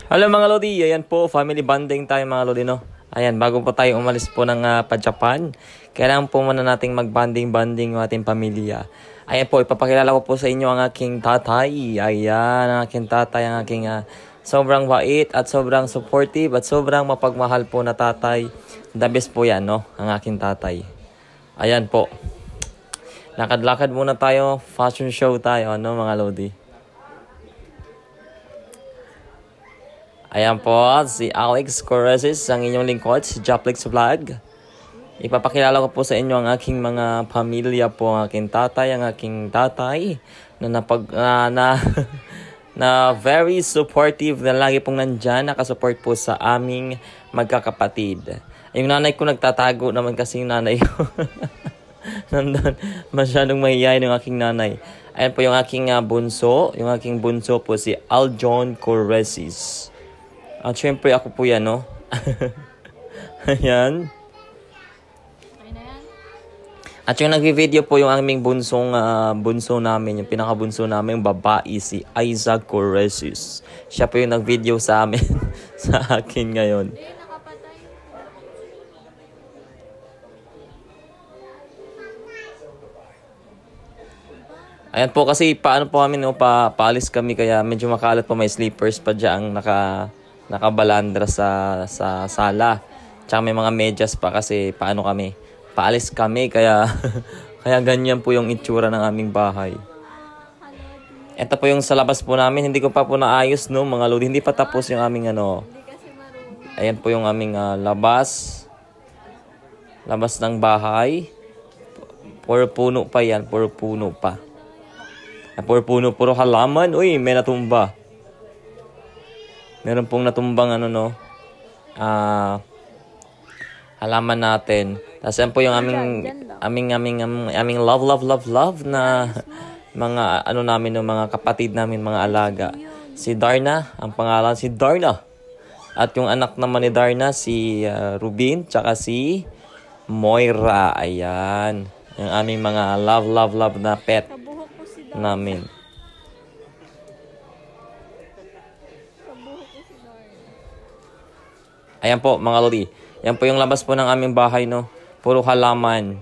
Hello mga Lodi, ayan po, family bonding tayo mga Lodi, no? Ayan, bago po tayo umalis po ng pa-Japan, kailangan po muna nating mag-bonding-bonding yung ating pamilya. Ayan po, ipapakilala ko po sa inyo ang aking tatay. Ayan, ang aking tatay, ang aking sobrang bait at sobrang supportive at sobrang mapagmahal po na tatay. The best po yan, no? Ang aking tatay. Ayan po. Lakad-lakad muna tayo, fashion show tayo, ano mga Lodi? Ayan po, si Alex Coresis, ang inyong lingkod, si Japlex Vlog. Ipapakilala ko po sa inyo ang aking mga pamilya po, ang aking tatay, na very supportive, na lagi pong nandyan, nakasupport po sa aming magkakapatid. Yung nanay ko nagtatago naman kasi yung nanay ko. Nandun, masyadong mahihayin yung aking nanay. Ayan po yung aking bunso, po si Aljon Coresis. At syempre ako po yan, no? Ayan. At yung nag-video po yung aming bunso namin, yung pinakabunso namin, yung babae, si Isaac Coresis. Siya po yung nag-video sa amin, sa akin ngayon. Ayan po kasi paano po kami, no? Paalis kami kaya medyo makalat po, may sleepers pa dyan nakabalandra sa sala. Tsaka may mga medyas pa kasi paano kami. Paalis kami kaya kaya ganyan po yung itsura ng aming bahay. Ito po yung sa labas po namin. Hindi ko pa po naayos, no mga Lodi. Hindi pa tapos yung aming Ayan po yung aming labas. Labas ng bahay. Puro puno pa yan. Puro puno pa. Puro puno. Puro halaman. Uy, may natumba. Meron pong natumbang halaman natin. Tapos yan po yung aming love na mga namin, no, mga kapatid namin, mga alaga. Si Darna, ang pangalan si Darna. At yung anak naman ni Darna si Rubin, tsaka si Moira. Ayan. Yung aming mga love na pet namin. Ayan po mga Lodi. Yan po yung labas po ng aming bahay, no. Puro halaman.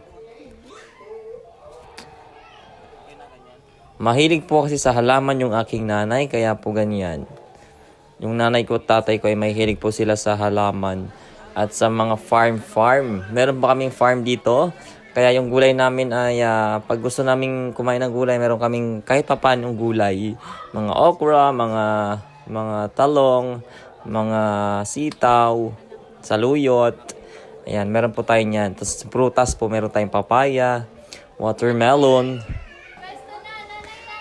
Mahilig po kasi sa halaman yung aking nanay, kaya po ganyan. Yung nanay ko at tatay ko ay mahilig po sila sa halaman. At sa mga farm. Meron pa kaming farm dito. Kaya yung gulay namin ay pag gusto naming kumain ng gulay, meron kaming kahit pa paanong gulay. Mga okra, mga talong, mga sitaw, saluyot. Ayan, meron po tayo niyan. Tapos prutas po, meron tayong papaya, watermelon.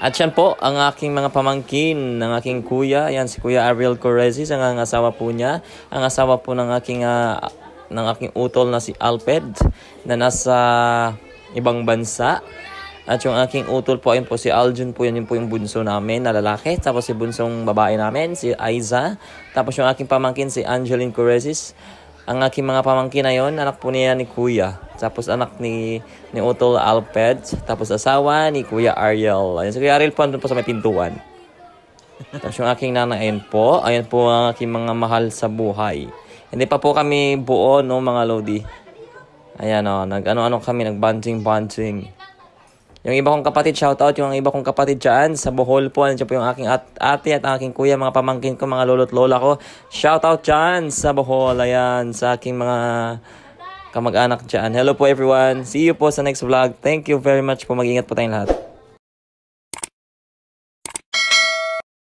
At yan po, ang aking mga pamangkin, ng aking kuya. Ayan, si Kuya Ariel Coresis, ang asawa po niya. Ang asawa po ng aking utol na si Alped, na nasa ibang bansa. At yung aking utol po, ayun po si Aljon po, yun po yung bunso namin na lalaki. Tapos si bunsong babae namin, si Aiza. Tapos yung aking pamangkin, si Angeline Coresis. Ang aking mga pamangkin na yun, anak po niya ni Kuya. Tapos anak ni utol Alped. Tapos asawa ni Kuya Ariel. Ayun, si Kuya Ariel po, andun po sa may pintuan. Tapos yung aking nanay, ayun po ang aking mga mahal sa buhay. Hindi pa po kami buo, no mga Lodi. Ayan, kami, nag-bonding. Yung iba kong kapatid, shoutout yung iba kong kapatid dyan sa Bohol po. Nandiyan po yung aking ate at aking kuya, mga pamangkin ko, mga lolo't lola ko. Shoutout dyan sa Bohol. Ayan, sa aking mga kamag-anak dyan. Hello po everyone. See you po sa next vlog. Thank you very much po. Mag-ingat po tayong lahat.